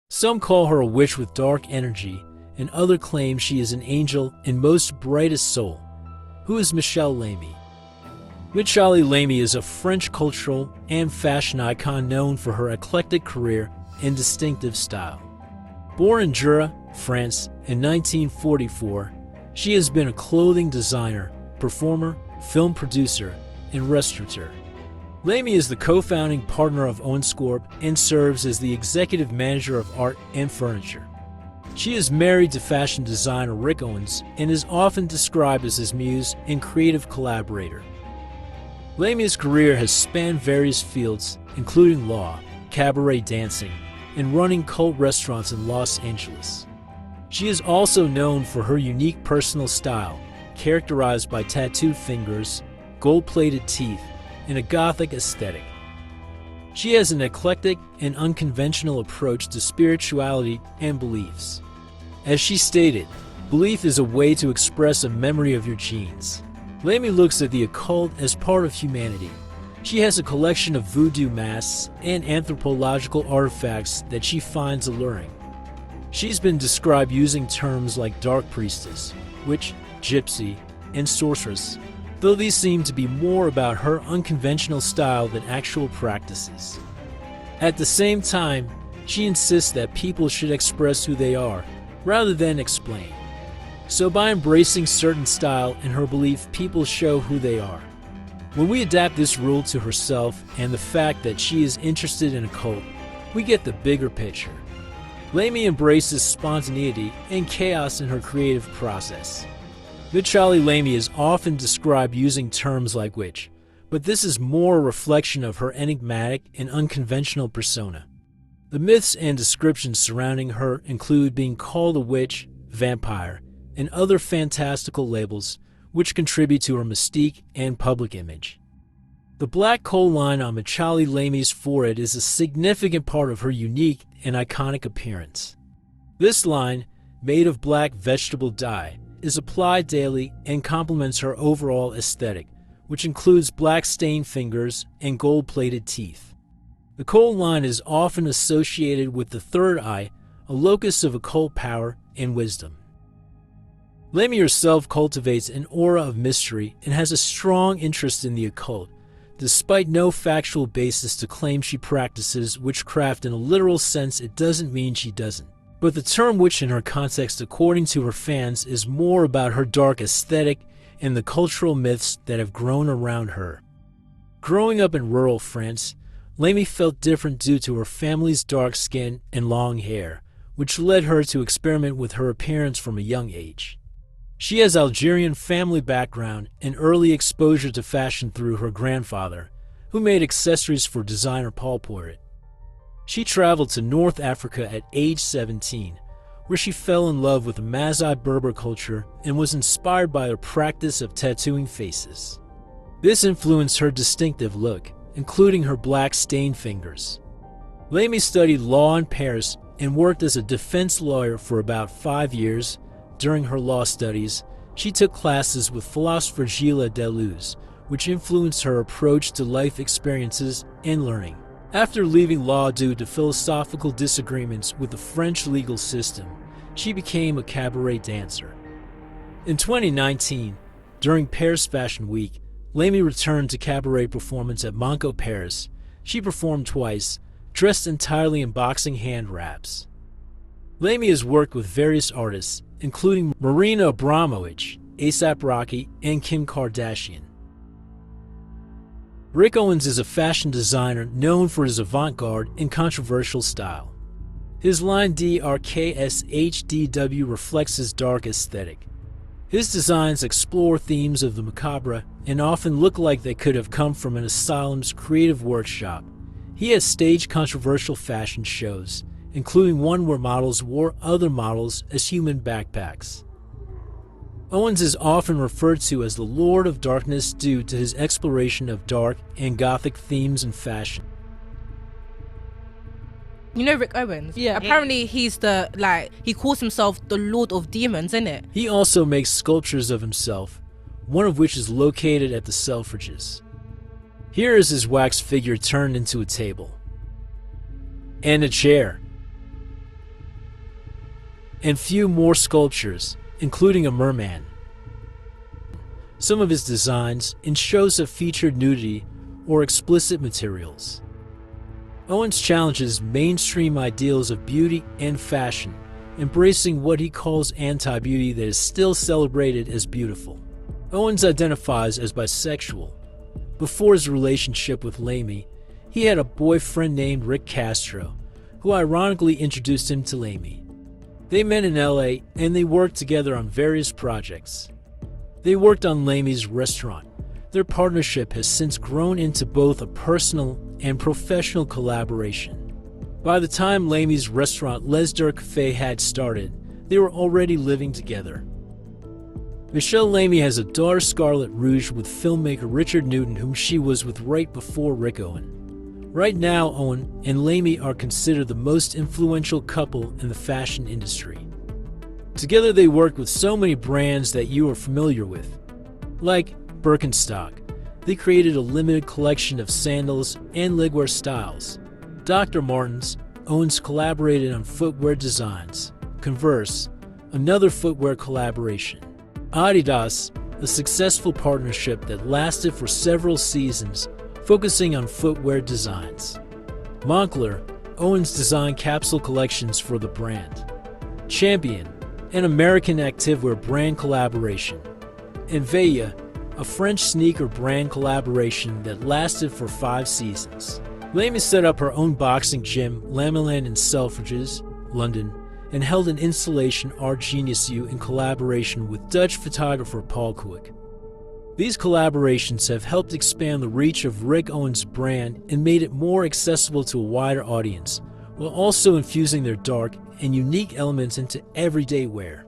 Some call her a witch with dark energy, and others claim she is an angel and most brightest soul. Who is Michelle Lamy? Michelle Lamy is a French cultural and fashion icon known for her eclectic career and distinctive style. Born in Jura, France in 1944, she has been a clothing designer, performer, film producer, and restaurateur. Lamy is the co-founding partner of Owen Scorb and serves as the executive manager of art and furniture. She is married to fashion designer Rick Owens and is often described as his muse and creative collaborator. Lamy's career has spanned various fields, including law, cabaret dancing, and running cult restaurants in Los Angeles. She is also known for her unique personal style, characterized by tattooed fingers, gold-plated teeth, and a Gothic aesthetic. She has an eclectic and unconventional approach to spirituality and beliefs. As she stated, belief is a way to express a memory of your genes. Lamy looks at the occult as part of humanity. She has a collection of voodoo masks and anthropological artifacts that she finds alluring. She's been described using terms like dark priestess, witch, gypsy, and sorceress, though these seem to be more about her unconventional style than actual practices. At the same time, she insists that people should express who they are, rather than explain. So by embracing certain style and her belief, people show who they are. When we adapt this rule to herself and the fact that she is interested in a cult, we get the bigger picture. Lamy embraces spontaneity and chaos in her creative process. Michelle Lamy is often described using terms like witch, but this is more a reflection of her enigmatic and unconventional persona. The myths and descriptions surrounding her include being called a witch, vampire, and other fantastical labels, which contribute to her mystique and public image. The black coal line on Michelle Lamy's forehead is a significant part of her unique and iconic appearance. This line, made of black vegetable dye, is applied daily and complements her overall aesthetic, which includes black stained fingers and gold-plated teeth. The coal line is often associated with the third eye, a locus of occult power and wisdom. Lamy herself cultivates an aura of mystery and has a strong interest in the occult, despite no factual basis to claim she practices witchcraft in a literal sense. It doesn't mean she doesn't. But the term witch in her context, according to her fans, is more about her dark aesthetic and the cultural myths that have grown around her. Growing up in rural France, Lamy felt different due to her family's dark skin and long hair, which led her to experiment with her appearance from a young age. She has Algerian family background and early exposure to fashion through her grandfather, who made accessories for designer Paul Poiret. She traveled to North Africa at age 17, where she fell in love with the Maasai Berber culture and was inspired by the practice of tattooing faces. This influenced her distinctive look, including her black stained fingers. Lamy studied law in Paris and worked as a defense lawyer for about 5 years. During her law studies, she took classes with philosopher Gilles Deleuze, which influenced her approach to life experiences and learning. After leaving law due to philosophical disagreements with the French legal system, she became a cabaret dancer. In 2019, during Paris Fashion Week, Lamy returned to cabaret performance at Monco, Paris. She performed twice, dressed entirely in boxing hand wraps. Lamy has worked with various artists, including Marina Abramović, A$AP Rocky, and Kim Kardashian. Rick Owens is a fashion designer known for his avant-garde and controversial style. His line DRKSHDW reflects his dark aesthetic. His designs explore themes of the macabre and often look like they could have come from an asylum's creative workshop. He has staged controversial fashion shows, including one where models wore other models as human backpacks. Owens is often referred to as the Lord of Darkness due to his exploration of dark and Gothic themes in fashion. You know Rick Owens? Yeah. Apparently he's he calls himself the Lord of Demons, isn't it? He also makes sculptures of himself, one of which is located at the Selfridges. Here is his wax figure turned into a table. And a chair. and few more sculptures, including a merman. Some of his designs in shows have featured nudity or explicit materials. Owens challenges mainstream ideals of beauty and fashion, embracing what he calls anti-beauty that is still celebrated as beautiful. Owens identifies as bisexual. Before his relationship with Lamy, he had a boyfriend named Rick Castro, who ironically introduced him to Lamy. They met in LA and they worked together on various projects. They worked on Lamy's restaurant. Their partnership has since grown into both a personal and professional collaboration. By the time Lamy's restaurant Les Deux Café had started, they were already living together. Michelle Lamy has a daughter, Scarlett Rouge, with filmmaker Richard Newton, whom she was with right before Rick Owens. Right now, Owen and Lamy are considered the most influential couple in the fashion industry. Together they work with so many brands that you are familiar with. Like Birkenstock, they created a limited collection of sandals and legwear styles. Dr. Martens, Owens collaborated on footwear designs. Converse, another footwear collaboration. Adidas, a successful partnership that lasted for several seasons, focusing on footwear designs. Moncler, Owens designed capsule collections for the brand. Champion, an American activewear brand collaboration. And Veja, a French sneaker brand collaboration that lasted for 5 seasons. Lamy set up her own boxing gym, Lamaland in Selfridges, London, and held an installation Art Genius U in collaboration with Dutch photographer Paul Kuik. These collaborations have helped expand the reach of Rick Owens' brand and made it more accessible to a wider audience, while also infusing their dark and unique elements into everyday wear.